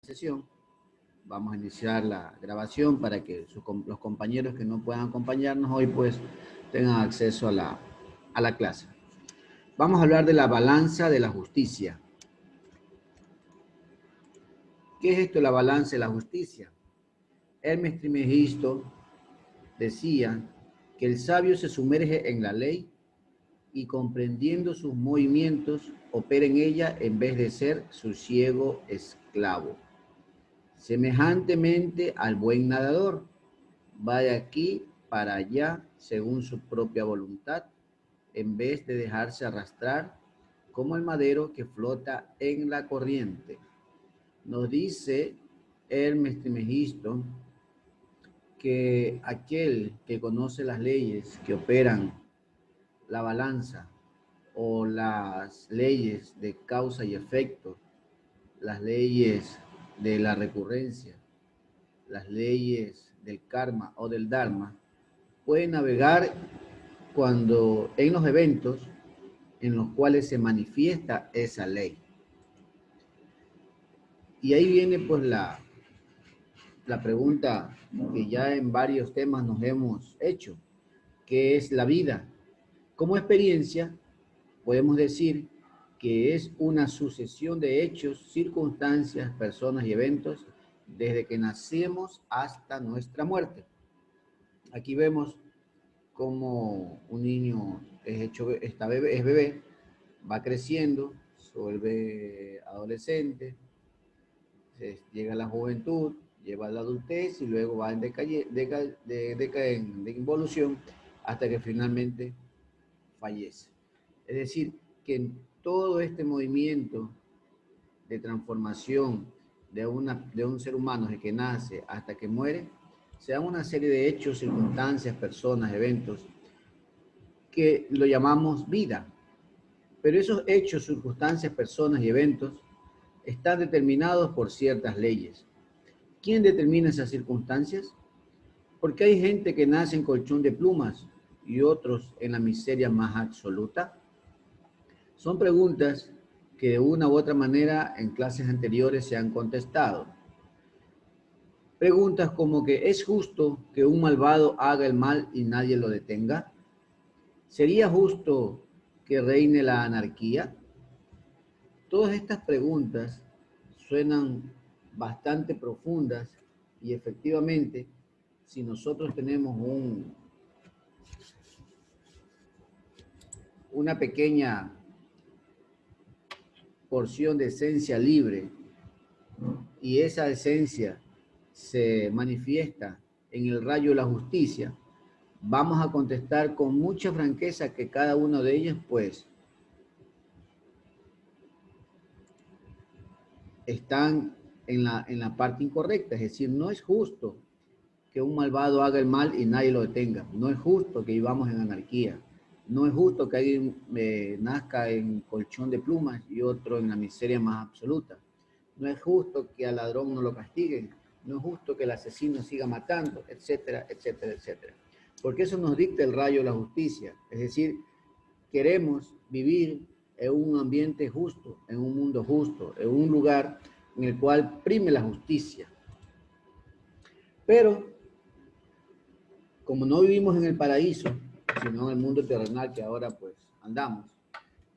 sesión. Vamos a iniciar la grabación para que los compañeros que no puedan acompañarnos hoy pues tengan acceso a la clase. Vamos a hablar de la balanza de la justicia. ¿Qué es esto, la balanza de la justicia? Hermes Trismegisto decía que el sabio se sumerge en la ley y comprendiendo sus movimientos opera en ella en vez de ser su ciego esclavo. Semejantemente al buen nadador, va de aquí para allá según su propia voluntad, en vez de dejarse arrastrar como el madero que flota en la corriente. Nos dice Hermes Trismegisto que aquel que conoce las leyes que operan la balanza o las leyes de causa y efecto, las leyes de la recurrencia, las leyes del karma o del dharma, puede navegar cuando en los eventos en los cuales se manifiesta esa ley. Y ahí viene pues la pregunta que ya en varios temas nos hemos hecho, ¿qué es la vida? Como experiencia, podemos decir que es una sucesión de hechos, circunstancias, personas y eventos desde que nacemos hasta nuestra muerte. Aquí vemos cómo un niño es bebé, va creciendo, se vuelve adolescente, llega a la juventud, lleva a la adultez y luego va en de involución hasta que finalmente fallece. Es decir, que en todo este movimiento de transformación de un ser humano desde que nace hasta que muere, se dan una serie de hechos, circunstancias, personas, eventos, que lo llamamos vida. Pero esos hechos, circunstancias, personas y eventos están determinados por ciertas leyes. ¿Quién determina esas circunstancias? Porque hay gente que nace en colchón de plumas y otros en la miseria más absoluta. Son preguntas que de una u otra manera en clases anteriores se han contestado. Preguntas como que ¿es justo que un malvado haga el mal y nadie lo detenga? ¿Sería justo que reine la anarquía? Todas estas preguntas suenan bastante profundas y efectivamente, si nosotros tenemos una pequeña porción de esencia libre y esa esencia se manifiesta en el rayo de la justicia, vamos a contestar con mucha franqueza que cada uno de ellos pues están en la parte incorrecta, es decir, no es justo que un malvado haga el mal y nadie lo detenga, no es justo que vivamos en anarquía, no es justo que alguien nazca en colchón de plumas y otro en la miseria más absoluta, no es justo que al ladrón no lo castiguen, no es justo que el asesino siga matando, etcétera, etcétera, etcétera. Porque eso nos dicta el rayo de la justicia, es decir, queremos vivir en un ambiente justo, en un mundo justo, en un lugar en el cual prime la justicia. Pero, como no vivimos en el paraíso, sino en el mundo terrenal que ahora pues andamos,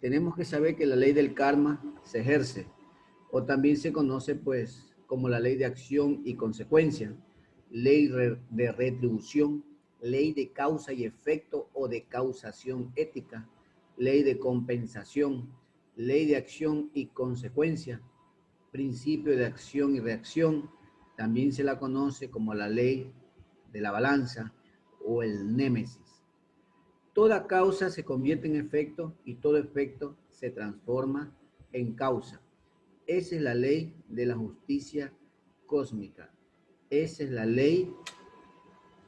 tenemos que saber que la ley del karma se ejerce, o también se conoce pues como la ley de acción y consecuencia, ley de retribución, ley de causa y efecto o de causación ética, ley de compensación, ley de acción y consecuencia, principio de acción y reacción, también se la conoce como la ley de la balanza o el némesis. Toda causa se convierte en efecto y todo efecto se transforma en causa. Esa es la ley de la justicia cósmica. Esa es la ley.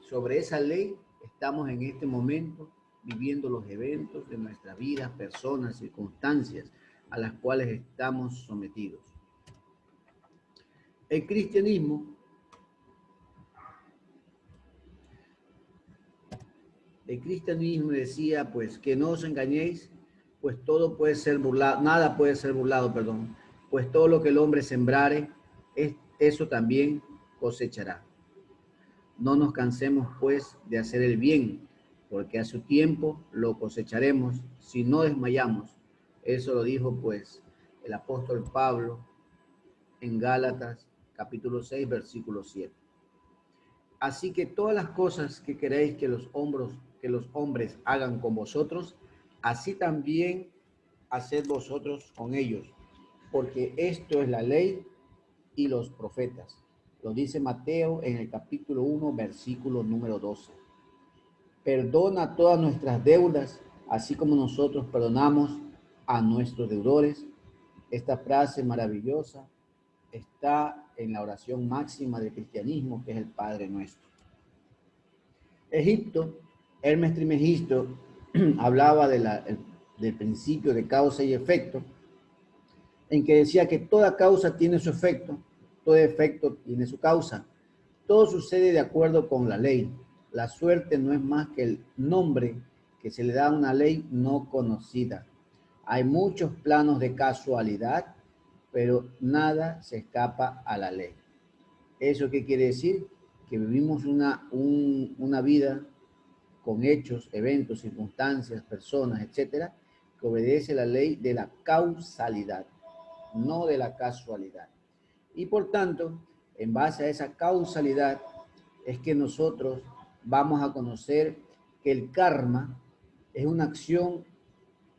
Sobre esa ley estamos en este momento viviendo los eventos de nuestra vida, personas, circunstancias a las cuales estamos sometidos. El cristianismo decía pues que no os engañéis, pues todo puede ser burlado, nada puede ser burlado, perdón, pues todo lo que el hombre sembrare, eso también cosechará. No nos cansemos, pues, de hacer el bien, porque a su tiempo lo cosecharemos si no desmayamos. Eso lo dijo, pues, el apóstol Pablo en Gálatas, capítulo 6, versículo 7. Así que todas las cosas que queréis que los hombres hagan con vosotros, así también haced vosotros con ellos, porque esto es la ley y los profetas. Lo dice Mateo en el capítulo 1, versículo número 12. Perdona todas nuestras deudas, así como nosotros perdonamos a nuestros deudores. Esta frase maravillosa está en la oración máxima del cristianismo, que es el Padre Nuestro. Egipto, Hermes Trismegisto hablaba del principio de causa y efecto, en que decía que toda causa tiene su efecto, todo efecto tiene su causa. Todo sucede de acuerdo con la ley. La suerte no es más que el nombre que se le da a una ley no conocida. Hay muchos planos de casualidad, pero nada se escapa a la ley. ¿Eso qué quiere decir? Que vivimos una vida con hechos, eventos, circunstancias, personas, etcétera, que obedece la ley de la causalidad, no de la casualidad. Y por tanto, en base a esa causalidad, es que nosotros vamos a conocer que el karma es una acción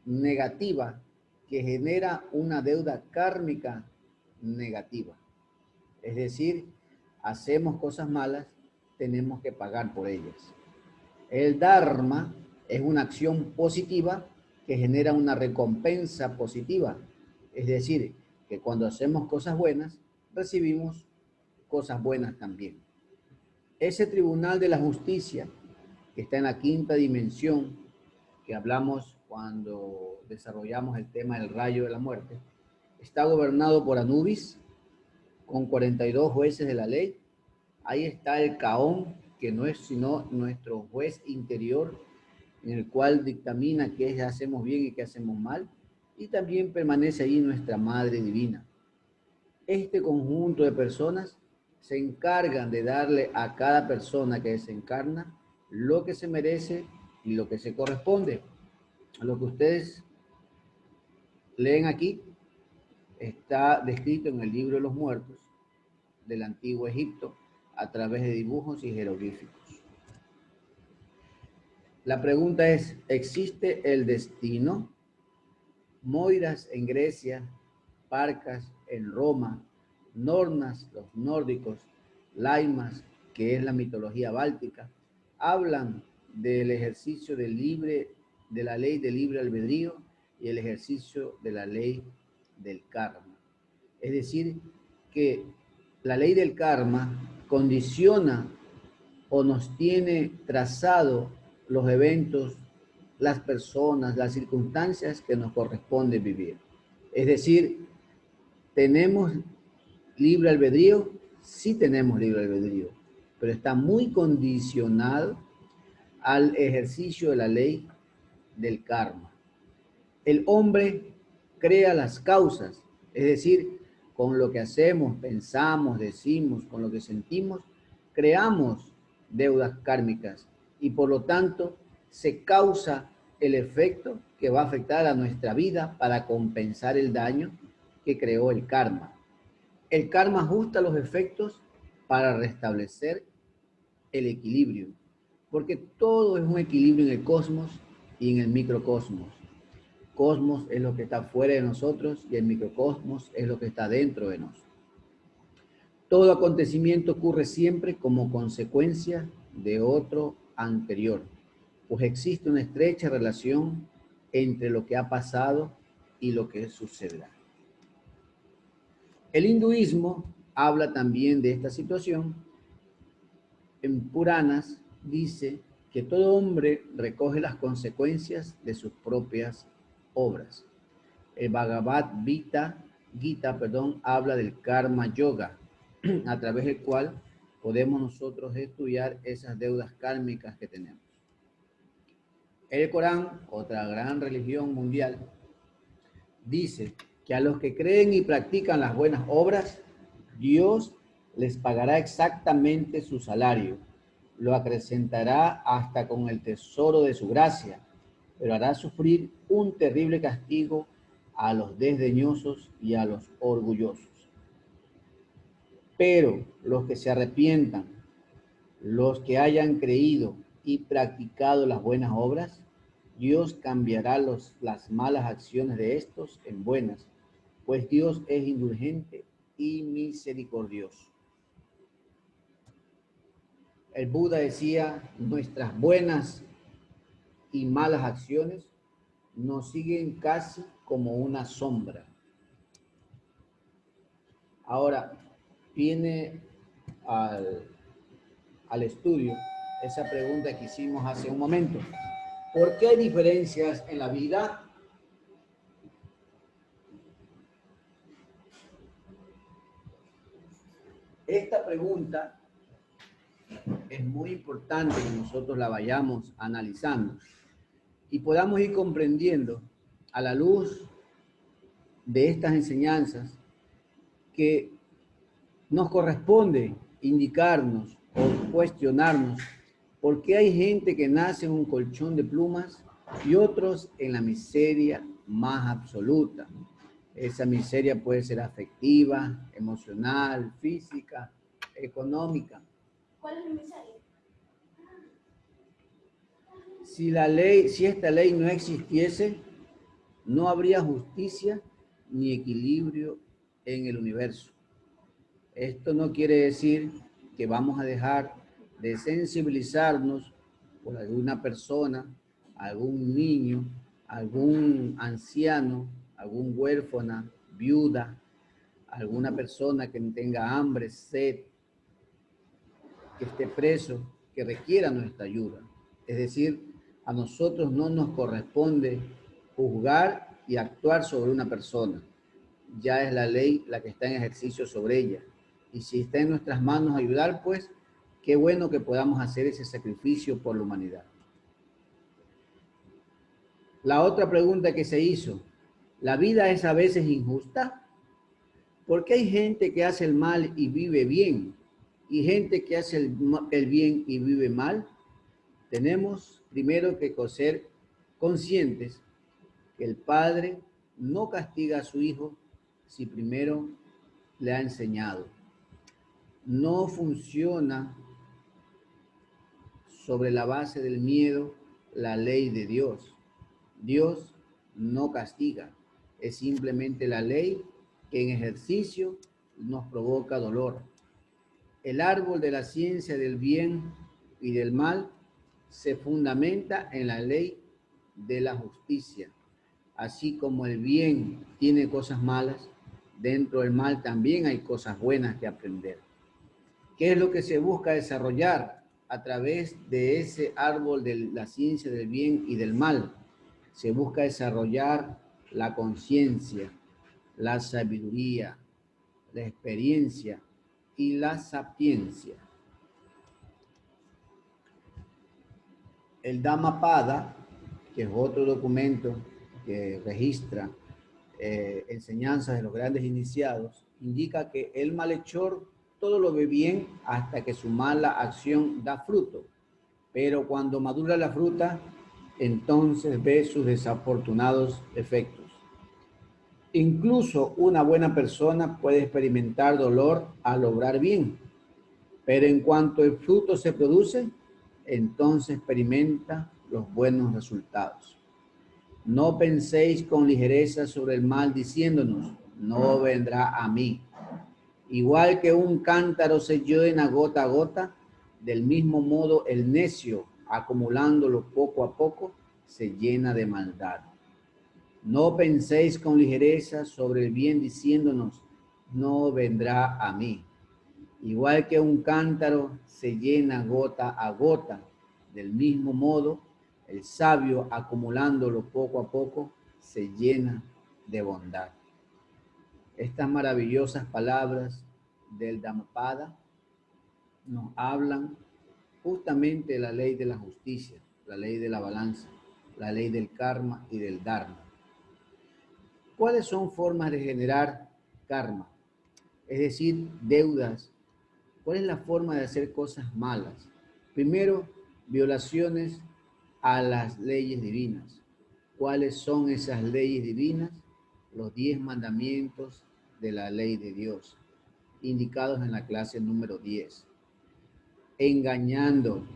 negativa que genera una deuda kármica negativa. Es decir, hacemos cosas malas, tenemos que pagar por ellas. El dharma es una acción positiva que genera una recompensa positiva. Es decir, que cuando hacemos cosas buenas, recibimos cosas buenas también. Ese tribunal de la justicia que está en la quinta dimensión, que hablamos cuando desarrollamos el tema del rayo de la muerte, está gobernado por Anubis, con 42 jueces de la ley. Ahí está el Caón, que no es sino nuestro juez interior, en el cual dictamina qué hacemos bien y qué hacemos mal. Y también permanece ahí nuestra Madre Divina. Este conjunto de personas se encargan de darle a cada persona que desencarna lo que se merece y lo que se corresponde. Lo que ustedes leen aquí está descrito en el libro de los muertos del antiguo Egipto a través de dibujos y jeroglíficos. La pregunta es, ¿existe el destino? Moiras en Grecia, Parcas en Roma, Nornas, los nórdicos, Laimas, que es la mitología báltica, hablan del ejercicio de la ley del libre albedrío y el ejercicio de la ley del karma. Es decir, que la ley del karma condiciona o nos tiene trazado los eventos, las personas, las circunstancias que nos corresponde vivir. Es decir, ¿tenemos libre albedrío? Sí tenemos libre albedrío, pero está muy condicionado al ejercicio de la ley del karma. El hombre crea las causas, es decir, con lo que hacemos, pensamos, decimos, con lo que sentimos, creamos deudas kármicas y por lo tanto se causa el efecto que va a afectar a nuestra vida para compensar el daño que creó el karma. El karma ajusta los efectos para restablecer el equilibrio, porque todo es un equilibrio en el cosmos y en el microcosmos. Cosmos es lo que está fuera de nosotros y el microcosmos es lo que está dentro de nosotros. Todo acontecimiento ocurre siempre como consecuencia de otro anterior, pues existe una estrecha relación entre lo que ha pasado y lo que sucederá. El hinduismo habla también de esta situación. En Puranas dice que todo hombre recoge las consecuencias de sus propias obras. El Bhagavad Gita, habla del karma yoga, a través del cual podemos nosotros estudiar esas deudas kármicas que tenemos. El Corán, otra gran religión mundial, dice que a los que creen y practican las buenas obras, Dios les pagará exactamente su salario, lo acrecentará hasta con el tesoro de su gracia, pero hará sufrir un terrible castigo a los desdeñosos y a los orgullosos. Pero los que se arrepientan, los que hayan creído y practicado las buenas obras, Dios cambiará las malas acciones de estos en buenas, pues Dios es indulgente y misericordioso. El Buda decía, nuestras buenas y malas acciones nos siguen casi como una sombra. Ahora, viene al estudio esa pregunta que hicimos hace un momento. ¿Por qué hay diferencias en la vida? Esta pregunta es muy importante que nosotros la vayamos analizando y podamos ir comprendiendo a la luz de estas enseñanzas que nos corresponde indicarnos o cuestionarnos por qué hay gente que nace en un colchón de plumas y otros en la miseria más absoluta. Esa miseria puede ser afectiva, emocional, física, económica. ¿Cuál es la miseria? Si esta ley no existiese, no habría justicia ni equilibrio en el universo. Esto no quiere decir que vamos a dejar de sensibilizarnos por alguna persona, algún niño, algún anciano, algún huérfana, viuda, alguna persona que tenga hambre, sed, que esté preso, que requiera nuestra ayuda. Es decir, a nosotros no nos corresponde juzgar y actuar sobre una persona. Ya es la ley la que está en ejercicio sobre ella. Y si está en nuestras manos ayudar, pues qué bueno que podamos hacer ese sacrificio por la humanidad. La otra pregunta que se hizo, ¿la vida es a veces injusta? ¿Por qué hay gente que hace el mal y vive bien y gente que hace el bien y vive mal? Tenemos primero que ser conscientes que el Padre no castiga a su Hijo si primero le ha enseñado. No funciona sobre la base del miedo la ley de Dios. Dios no castiga, es simplemente la ley que en ejercicio nos provoca dolor. El árbol de la ciencia del bien y del mal se fundamenta en la ley de la justicia. Así como el bien tiene cosas malas, dentro del mal también hay cosas buenas que aprender. ¿Qué es lo que se busca desarrollar a través de ese árbol de la ciencia del bien y del mal? Se busca desarrollar la conciencia, la sabiduría, la experiencia y la sapiencia. El Dhammapada, que es otro documento que registra enseñanzas de los grandes iniciados, indica que el malhechor todo lo ve bien hasta que su mala acción da fruto, pero cuando madura la fruta, entonces ve sus desafortunados efectos. Incluso una buena persona puede experimentar dolor al obrar bien, pero en cuanto el fruto se produce, entonces experimenta los buenos resultados. No penséis con ligereza sobre el mal diciéndonos, no vendrá a mí. Igual que un cántaro se llena gota a gota, del mismo modo el necio, acumulándolo poco a poco, se llena de maldad. No penséis con ligereza sobre el bien diciéndonos, no vendrá a mí. Igual que un cántaro se llena gota a gota, del mismo modo, el sabio, acumulándolo poco a poco, se llena de bondad. Estas maravillosas palabras del Dhammapada nos hablan justamente de la ley de la justicia, la ley de la balanza, la ley del karma y del dharma. ¿Cuáles son formas de generar karma? Es decir, deudas ¿Cuál es la forma de hacer cosas malas? Primero, violaciones a las leyes divinas. ¿Cuáles son esas leyes divinas? Los 10 mandamientos de la ley de Dios, indicados en la clase número 10. Engañando,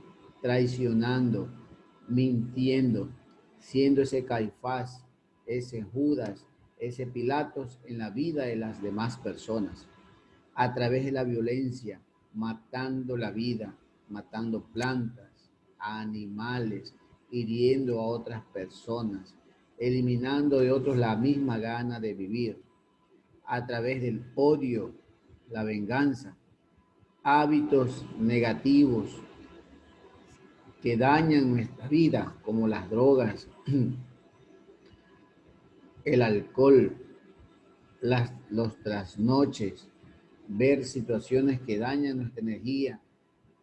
traicionando, mintiendo, siendo ese Caifás, ese Judas, ese Pilatos en la vida de las demás personas, a través de la violencia, matando la vida, matando plantas, animales, hiriendo a otras personas, eliminando de otros la misma gana de vivir, a través del odio, la venganza, hábitos negativos que dañan nuestra vida, como las drogas, el alcohol, los trasnoches, ver situaciones que dañan nuestra energía,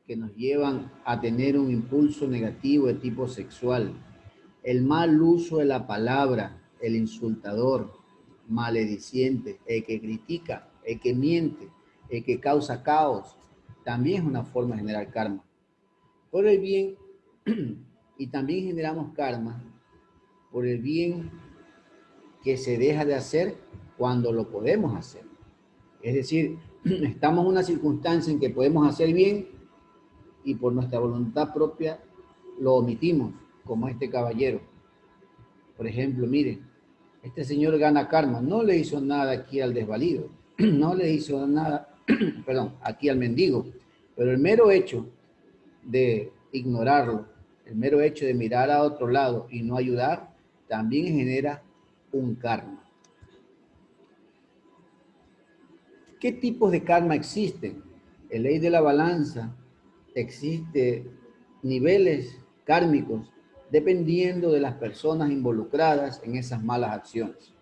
que nos llevan a tener un impulso negativo de tipo sexual, el mal uso de la palabra, el insultador, malediciente, el que critica, el que miente, el que causa caos, también es una forma de generar karma. Por el bien, y también generamos karma por el bien que se deja de hacer cuando lo podemos hacer. Es decir, estamos en una circunstancia en que podemos hacer bien y por nuestra voluntad propia lo omitimos, como este caballero. Por ejemplo, mire, este señor gana karma, no le hizo nada aquí al desvalido, no le hizo nada, perdón, aquí al mendigo, pero el mero hecho de ignorarlo, el mero hecho de mirar a otro lado y no ayudar, también genera un karma. ¿Qué tipos de karma existen? En ley de la balanza existe niveles kármicos dependiendo de las personas involucradas en esas malas acciones.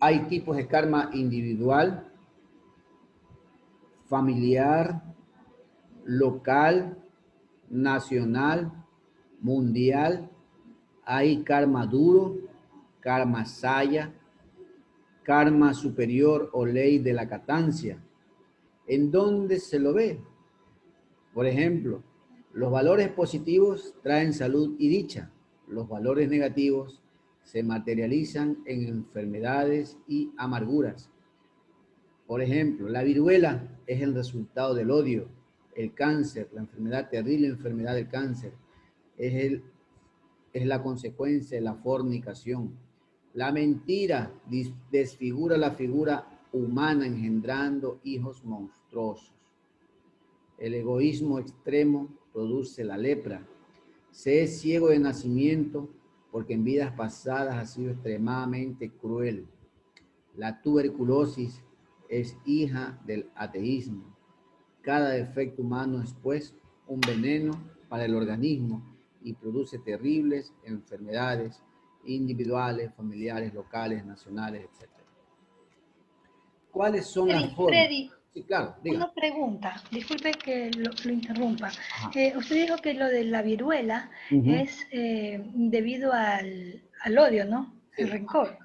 Hay tipos de karma individual, familiar, local, nacional, mundial. Hay karma duro, karma saya, karma superior o ley de la catancia. ¿En dónde se lo ve? Por ejemplo, los valores positivos traen salud y dicha. Los valores negativos se materializan en enfermedades y amarguras. Por ejemplo, la viruela es el resultado del odio. El cáncer, la enfermedad terrible, enfermedad del cáncer, es la consecuencia de la fornicación. La mentira desfigura la figura humana engendrando hijos monstruosos. El egoísmo extremo produce la lepra. Se es ciego de nacimiento porque en vidas pasadas ha sido extremadamente cruel. La tuberculosis es hija del ateísmo. Cada defecto humano es pues un veneno para el organismo y produce terribles enfermedades individuales, familiares, locales, nacionales, etc. ¿Cuáles son las formas? Freddy, Sí, claro, diga. una pregunta, disculpe que lo interrumpa. Ajá. Usted dijo que lo de la viruela Uh-huh. es debido al odio, ¿no? El Sí, rencor.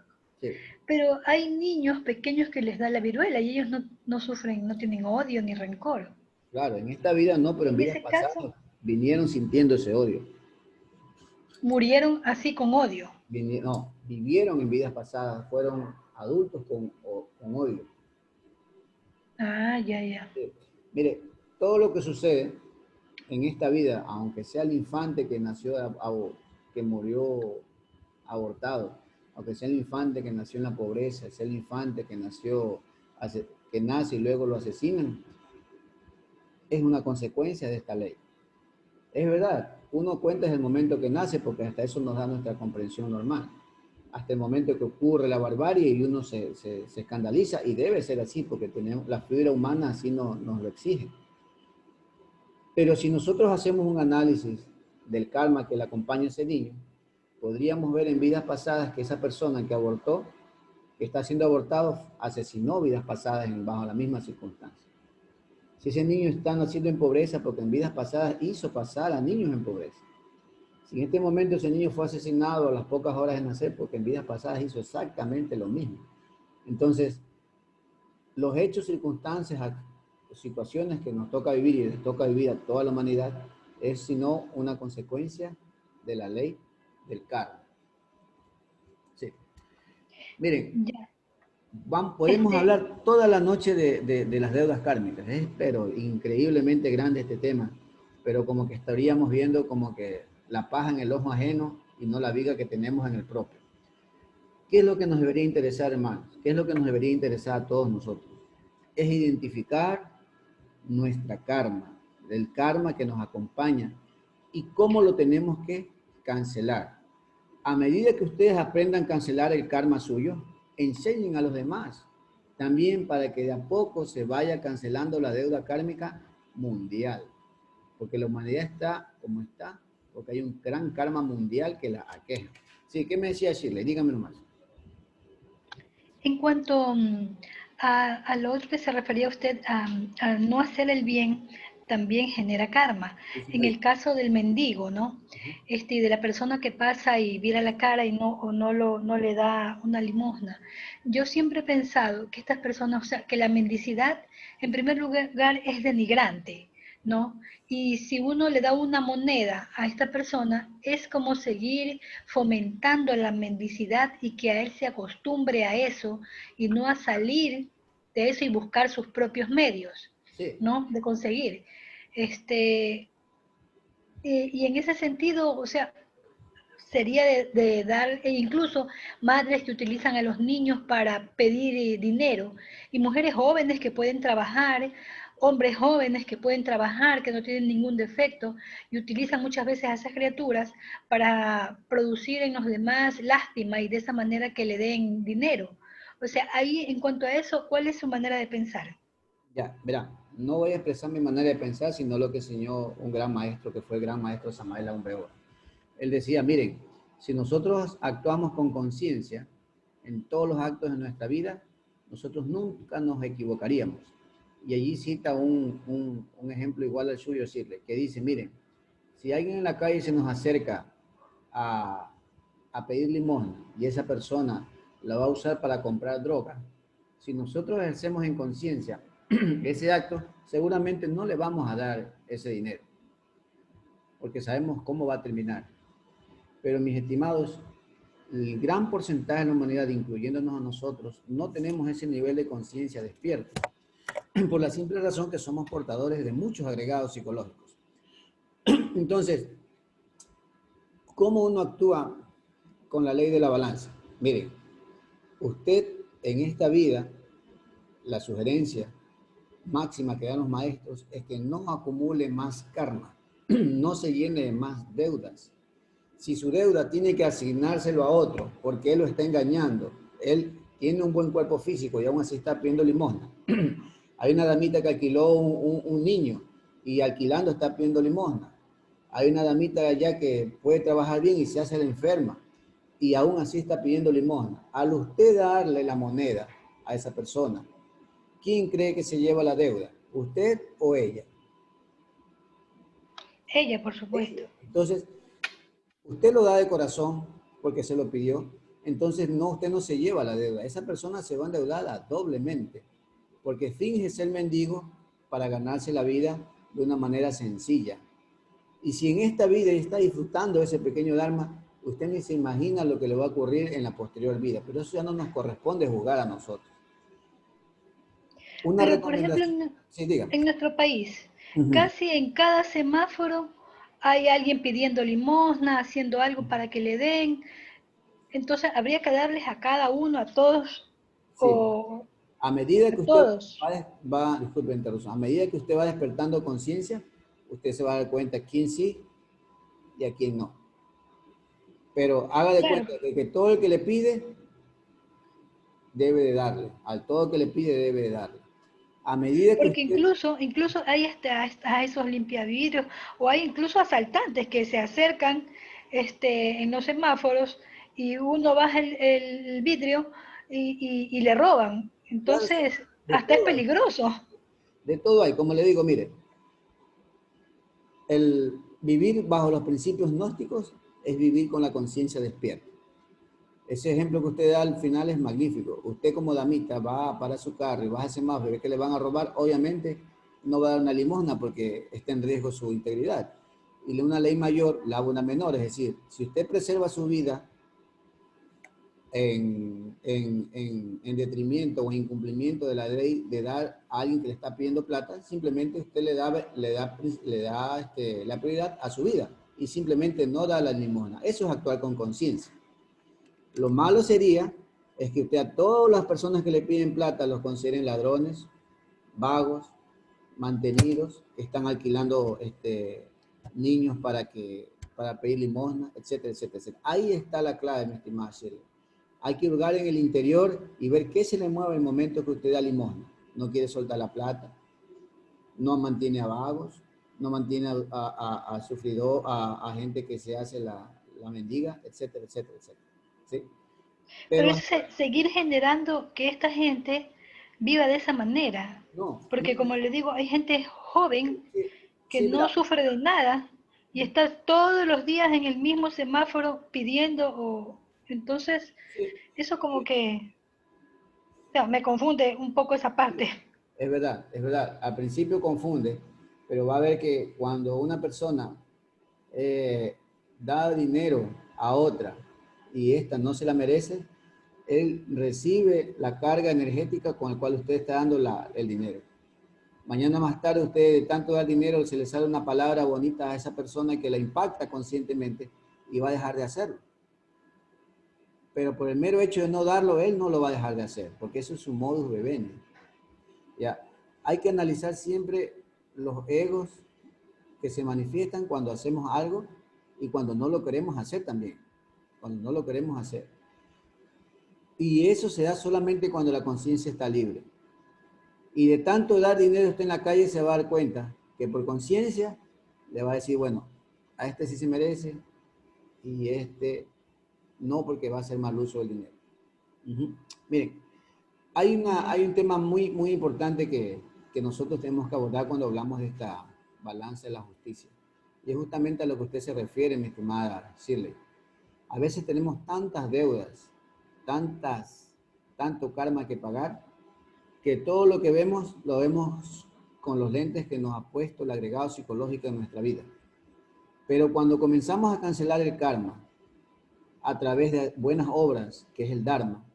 sí. Pero hay niños pequeños que les da la viruela y ellos no sufren, no tienen odio ni rencor. Claro, en esta vida no, pero en En vidas ese caso, pasadas vinieron sintiendo ese odio. murieron así con odio. No, vivieron en vidas pasadas, fueron adultos con odio. Ah, ya, ya. Sí. Mire, todo lo que sucede en esta vida, aunque sea el infante que nació, que murió abortado, aunque sea el infante que nació en la pobreza, sea el infante que nació, que nace y luego lo asesinan, es una consecuencia de esta ley. Es verdad, uno cuenta desde el momento que nace porque hasta eso nos da nuestra comprensión normal. Hasta el momento que ocurre la barbarie y uno se escandaliza y debe ser así porque tenemos, la fibra humana así nos lo exige. Pero si nosotros hacemos un análisis del karma que le acompaña a ese niño, podríamos ver en vidas pasadas que esa persona que abortó, que está siendo abortado, asesinó vidas pasadas bajo la misma circunstancia. Si ese niño está naciendo en pobreza porque en vidas pasadas hizo pasar a niños en pobreza. Si en este momento ese niño fue asesinado a las pocas horas de nacer porque en vidas pasadas hizo exactamente lo mismo. Entonces, los hechos, circunstancias situaciones que nos toca vivir y les toca vivir a toda la humanidad es sino una consecuencia de la ley del karma. Sí. Miren, Ya. podemos Este, hablar toda la noche de las deudas kármicas, pero increíblemente grande este tema, pero como que estaríamos viendo como que la paja en el ojo ajeno y no la viga que tenemos en el propio. ¿Qué es lo que nos debería interesar, hermanos? ¿Qué es lo que nos debería interesar a todos nosotros? Es identificar nuestra karma, el karma que nos acompaña y cómo lo tenemos que cancelar. A medida que ustedes aprendan a cancelar el karma suyo, enseñen a los demás también para que de a poco se vaya cancelando la deuda kármica mundial. Porque la humanidad está como está, porque hay un gran karma mundial que la aqueja. Sí, ¿qué me decía Shirley? Dígame nomás. en cuanto a lo otro que se refería usted a no hacer el bien, también genera karma. Sí, En señorita. el caso del mendigo, ¿no? Y de la persona que pasa y vira la cara y no le da una limosna. Yo siempre he pensado que estas personas, o sea, que la mendicidad, en primer lugar, es denigrante, ¿no? Y si uno le da una moneda a esta persona, es como seguir fomentando la mendicidad y que a él se acostumbre a eso y no a salir de eso y buscar sus propios medios, Sí, ¿no? De conseguir. Este, y en ese sentido, o sea, sería de dar, e incluso madres que utilizan a los niños para pedir dinero, y mujeres jóvenes que pueden trabajar, hombres jóvenes que pueden trabajar, que no tienen ningún defecto, y utilizan muchas veces a esas criaturas para producir en los demás lástima y de esa manera que le den dinero. O sea, ahí en cuanto a eso, ¿cuál es su manera de pensar? ya, verá, no voy a expresar mi manera de pensar, sino lo que enseñó un gran maestro, que fue el gran maestro Samael Aun Weor. Él decía, miren, si nosotros actuamos con conciencia en todos los actos de nuestra vida, nosotros nunca nos equivocaríamos. Y allí cita un ejemplo igual al suyo, decirle, que dice, miren, si alguien en la calle se nos acerca a, a pedir limosna y esa persona la va a usar para comprar droga, si nosotros ejercemos en conciencia ese acto, seguramente no le vamos a dar ese dinero, porque sabemos cómo va a terminar. Pero mis estimados, el gran porcentaje de la humanidad, incluyéndonos a nosotros, no tenemos ese nivel de conciencia despierto, por la simple razón que somos portadores de muchos agregados psicológicos. Entonces, ¿cómo uno actúa con la ley de la balanza? Mire, usted en esta vida, la sugerencia máxima que dan los maestros es que no acumule más karma, no se llene de más deudas. Si su deuda tiene que asignárselo a otro porque él lo está engañando, él tiene un buen cuerpo físico y aún así está pidiendo limosna. Hay una damita que alquiló un niño y alquilando está pidiendo limosna. Hay una damita allá que puede trabajar bien y se hace la enferma y aún así está pidiendo limosna. Al usted darle la moneda a esa persona, ¿quién cree que se lleva la deuda? ¿Usted o ella? Ella, por supuesto. Entonces, usted lo da de corazón porque se lo pidió, entonces no, usted no se lleva la deuda. Esa persona se va endeudada doblemente porque finge ser mendigo para ganarse la vida de una manera sencilla. Y si en esta vida está disfrutando de ese pequeño Dharma, usted ni se imagina lo que le va a ocurrir en la posterior vida. Pero eso ya no nos corresponde juzgar a nosotros. Una Pero, por ejemplo, recomendación. Sí, diga. en nuestro país, Ujú. casi en cada semáforo hay alguien pidiendo limosna, haciendo algo para que le den. Entonces, habría que darles a cada uno, a todos, Sí. o A medida a que usted todos. disculpe la interrupción, a medida que usted va despertando conciencia, usted se va a dar cuenta quién sí y a quién no. Pero haga de Claro, cuenta de que todo el que le pide, debe de darle. Al todo el que le pide, debe de darle. A medida que porque usted... incluso hay a esos limpiavidrios, o hay incluso asaltantes que se acercan en los semáforos y uno baja el vidrio y le roban. Claro, sí, Entonces, de hasta es todo hay. peligroso. De todo hay. Como le digo, mire, el vivir bajo los principios gnósticos es vivir con la conciencia despierta. Ese ejemplo que usted da al final es magnífico. Usted como damita va para su carro y baja ese semáforo y ve que le van a robar, obviamente no va a dar una limosna porque está en riesgo su integridad. Y una ley mayor lava una menor, es decir, si usted preserva su vida en detrimento o en incumplimiento de la ley de dar a alguien que le está pidiendo plata, simplemente usted le da la prioridad a su vida y simplemente no da la limosna. Eso es actuar con conciencia. Lo malo sería es que usted a todas las personas que le piden plata los consideren ladrones, vagos, mantenidos, que están alquilando niños para pedir limosna, etcétera, etcétera, etcétera. Ahí está la clave, mi estimada Shirley. Hay que hurgar en el interior y ver qué se le mueve en el momento que usted da limosna. No quiere soltar la plata, no mantiene a vagos, no mantiene a sufridor, a gente que se hace la mendiga, etcétera, etcétera, etcétera. ¿Sí? Pero Pero es seguir generando que esta gente viva de esa manera. no, Porque no, como le digo, hay gente joven sí, que sí, no mira, sufre de nada y está todos los días en el mismo semáforo pidiendo o entonces sí, eso como que o sea, me confunde un poco esa parte. es verdad, es verdad. Al principio confunde, pero va a ver que cuando una persona da dinero a otra y esta no se la merece, él recibe la carga energética con la cual usted está dando el dinero. Mañana más tarde usted de tanto dar dinero se le sale una palabra bonita a esa persona que la impacta conscientemente y va a dejar de hacerlo. Pero por el mero hecho de no darlo, él no lo va a dejar de hacer, porque eso es su modus vivendi. Ya, hay que analizar siempre los egos que se manifiestan cuando hacemos algo y cuando no lo queremos hacer también, cuando no lo queremos hacer. Y eso se da solamente cuando la conciencia está libre. Y de tanto dar dinero usted en la calle se va a dar cuenta que por conciencia le va a decir, bueno, a este sí se merece y este no porque va a hacer mal uso del dinero. Uh-huh. Miren, hay un tema muy importante que nosotros tenemos que abordar cuando hablamos de esta balanza de la justicia. Y es justamente a lo que usted se refiere, mi estimada Shirley. A veces tenemos tantas deudas, tanto karma que pagar, que todo lo que vemos, lo vemos con los lentes que nos ha puesto el agregado psicológico en nuestra vida. Pero cuando comenzamos a cancelar el karma a través de buenas obras, que es el Dharma,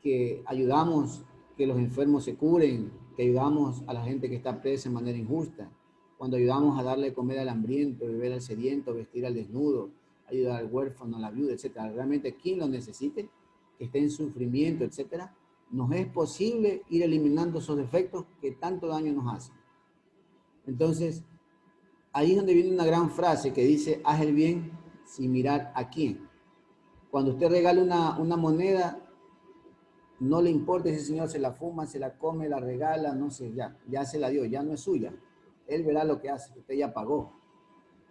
que ayudamos que los enfermos se curen, que ayudamos a la gente que está presa de manera injusta, cuando ayudamos a darle comer al hambriento, beber al sediento, vestir al desnudo, ayudar al huérfano, a la viuda, etcétera. Realmente quien lo necesite, que esté en sufrimiento, etcétera, nos es posible ir eliminando esos defectos que tanto daño nos hacen. Entonces, ahí es donde viene una gran frase que dice, haz el bien sin mirar a quién. Cuando usted regala una moneda, no le importa si ese señor se la fuma, se la come, la regala, no sé, ya se la dio, ya no es suya. Él verá lo que hace, usted ya pagó.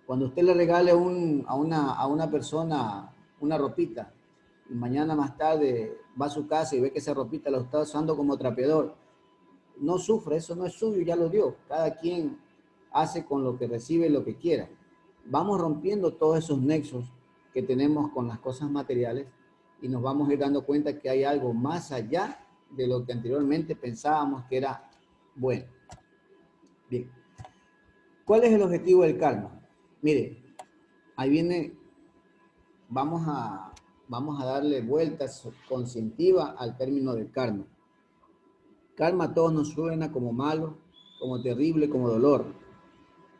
Cuando usted le regale a una persona una ropita y mañana más tarde va a su casa y ve que esa ropita lo está usando como trapeador, no sufre, eso no es suyo, ya lo dio. Cada quien hace con lo que recibe lo que quiera. Vamos rompiendo todos esos nexos que tenemos con las cosas materiales y nos vamos a ir dando cuenta que hay algo más allá de lo que anteriormente pensábamos que era bueno. Bien, ¿cuál es el objetivo del karma? Mire, ahí viene, vamos a darle vueltas conscientiva al término del karma. Karma a todos nos suena como malo, como terrible, como dolor.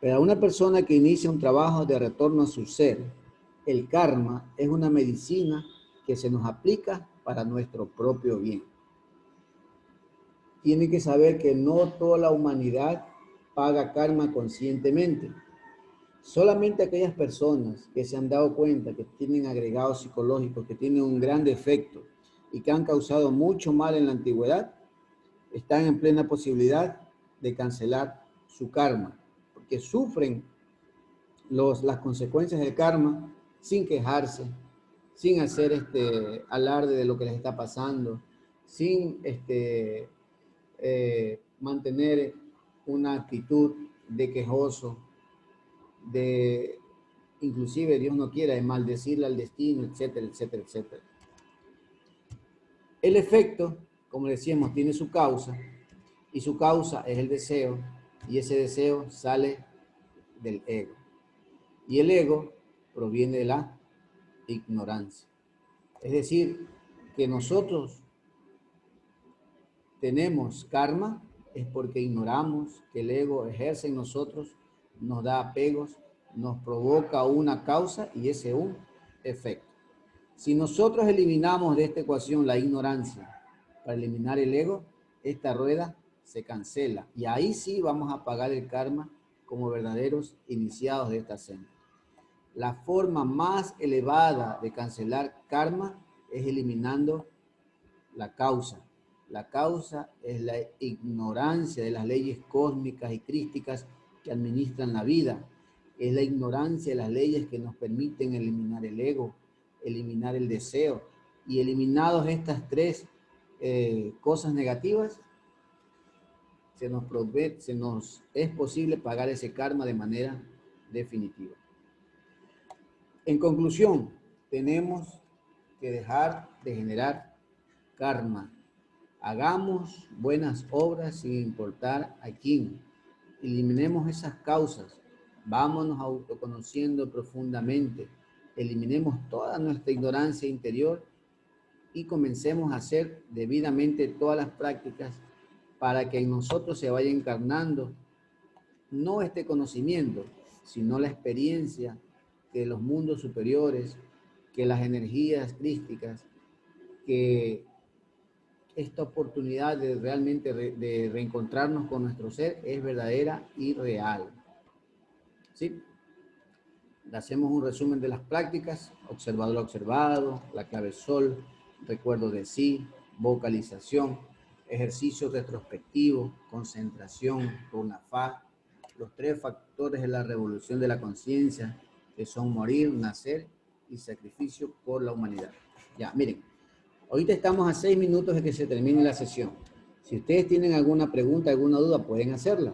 Pero a una persona que inicia un trabajo de retorno a su ser, el karma es una medicina que se nos aplica para nuestro propio bien. Tiene que saber que no toda la humanidad paga karma conscientemente. Solamente aquellas personas que se han dado cuenta que tienen agregados psicológicos, que tienen un gran defecto y que han causado mucho mal en la antigüedad, están en plena posibilidad de cancelar su karma, porque sufren las consecuencias del karma sin quejarse, sin hacer alarde de lo que les está pasando, sin mantener una actitud de quejoso, de inclusive Dios no quiera, de maldecirle al destino, etcétera, etcétera, etcétera. El efecto, como decíamos, tiene su causa y su causa es el deseo. y ese deseo sale del ego. Y el ego proviene de la ignorancia. Es decir, que nosotros tenemos karma es porque ignoramos que el ego ejerce en nosotros, nos da apegos, nos provoca una causa y ese es un efecto. Si nosotros eliminamos de esta ecuación la ignorancia para eliminar el ego, esta rueda se cancela y ahí sí vamos a pagar el karma como verdaderos iniciados de esta senda. La forma más elevada de cancelar karma es eliminando la causa. La causa es la ignorancia de las leyes cósmicas y crísticas que administran la vida. Es la ignorancia de las leyes que nos permiten eliminar el ego, eliminar el deseo. Y eliminados estas tres cosas negativas, se nos es posible pagar ese karma de manera definitiva. En conclusión, tenemos que dejar de generar karma. Hagamos buenas obras sin importar a quién. Eliminemos esas causas. Vámonos autoconociendo profundamente. Eliminemos toda nuestra ignorancia interior y comencemos a hacer debidamente todas las prácticas para que en nosotros se vaya encarnando no este conocimiento, sino la experiencia que los mundos superiores, que las energías crísticas, que esta oportunidad de realmente de reencontrarnos con nuestro ser es verdadera y real. ¿Sí? Hacemos un resumen de las prácticas: observador observado, la clave sol, recuerdo de sí, vocalización, ejercicio retrospectivo, concentración, runafá, los tres factores de la revolución de la conciencia, que son morir, nacer y sacrificio por la humanidad. Ya, miren, ahorita estamos a 6 minutos de que se termine la sesión. Si ustedes tienen alguna pregunta, alguna duda, pueden hacerla.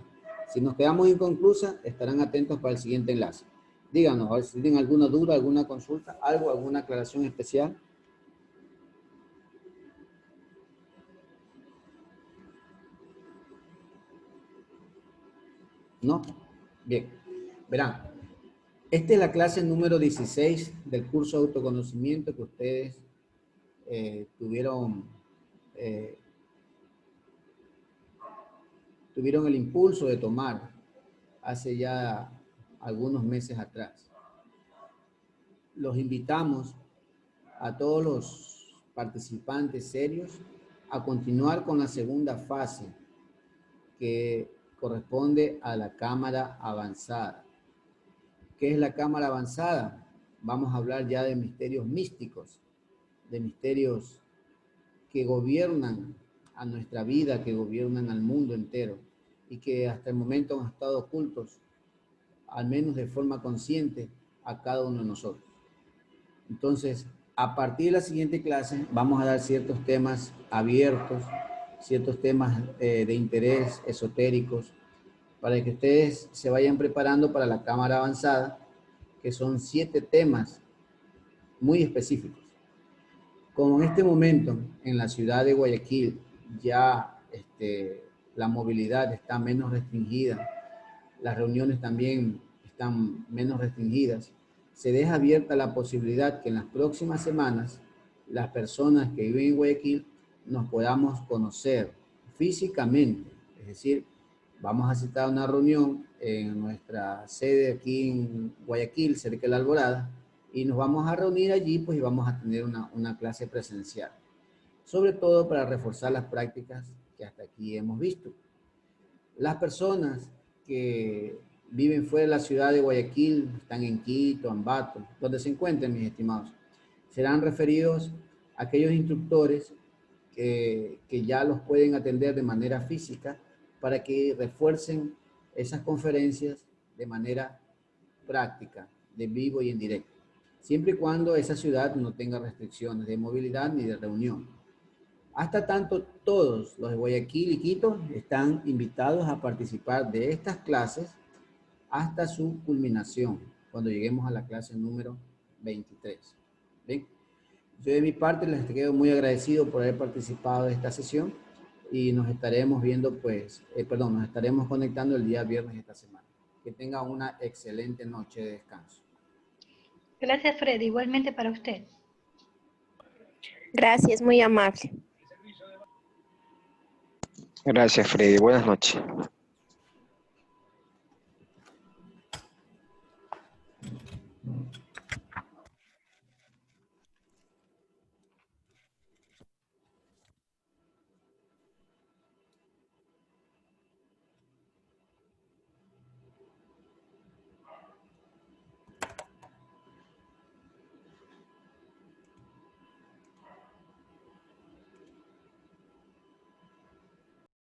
Si nos quedamos inconclusa, estarán atentos para el siguiente enlace. Díganos, a ver si tienen alguna duda, alguna consulta, algo, alguna aclaración especial. ¿No? Bien. Verán, esta es la clase número 16 del curso de autoconocimiento que ustedes tuvieron el impulso de tomar hace ya algunos meses atrás. Los invitamos a todos los participantes serios a continuar con la segunda fase, que corresponde a la cámara avanzada. ¿Qué es la cámara avanzada? Vamos a hablar ya de misterios místicos, de misterios que gobiernan a nuestra vida, que gobiernan al mundo entero y que hasta el momento han estado ocultos, al menos de forma consciente, a cada uno de nosotros. Entonces, a partir de la siguiente clase vamos a dar ciertos temas abiertos, ciertos temas de interés esotéricos, para que ustedes se vayan preparando para la cámara avanzada, que son 7 temas muy específicos. Como en este momento en la ciudad de Guayaquil ya la movilidad está menos restringida, las reuniones también están menos restringidas, se deja abierta la posibilidad que en las próximas semanas las personas que viven en Guayaquil nos podamos conocer físicamente. Es decir, vamos a citar una reunión en nuestra sede aquí en Guayaquil, cerca de La Alborada, y nos vamos a reunir allí, pues, y vamos a tener una clase presencial, sobre todo para reforzar las prácticas que hasta aquí hemos visto. Las personas que viven fuera de la ciudad de Guayaquil, están en Quito, Ambato, donde se encuentren, mis estimados, serán referidos a aquellos instructores que ya los pueden atender de manera física para que refuercen esas conferencias de manera práctica, de vivo y en directo, siempre y cuando esa ciudad no tenga restricciones de movilidad ni de reunión. Hasta tanto, todos los de Guayaquil y Quito están invitados a participar de estas clases hasta su culminación, cuando lleguemos a la clase número 23. ¿Bien? Yo de mi parte les quedo muy agradecido por haber participado de esta sesión. y nos estaremos viendo, pues, nos estaremos conectando el día viernes de esta semana. Que tenga una excelente noche de descanso. Gracias, Freddy. Igualmente para usted. Gracias, muy amable. Gracias, Freddy. Buenas noches.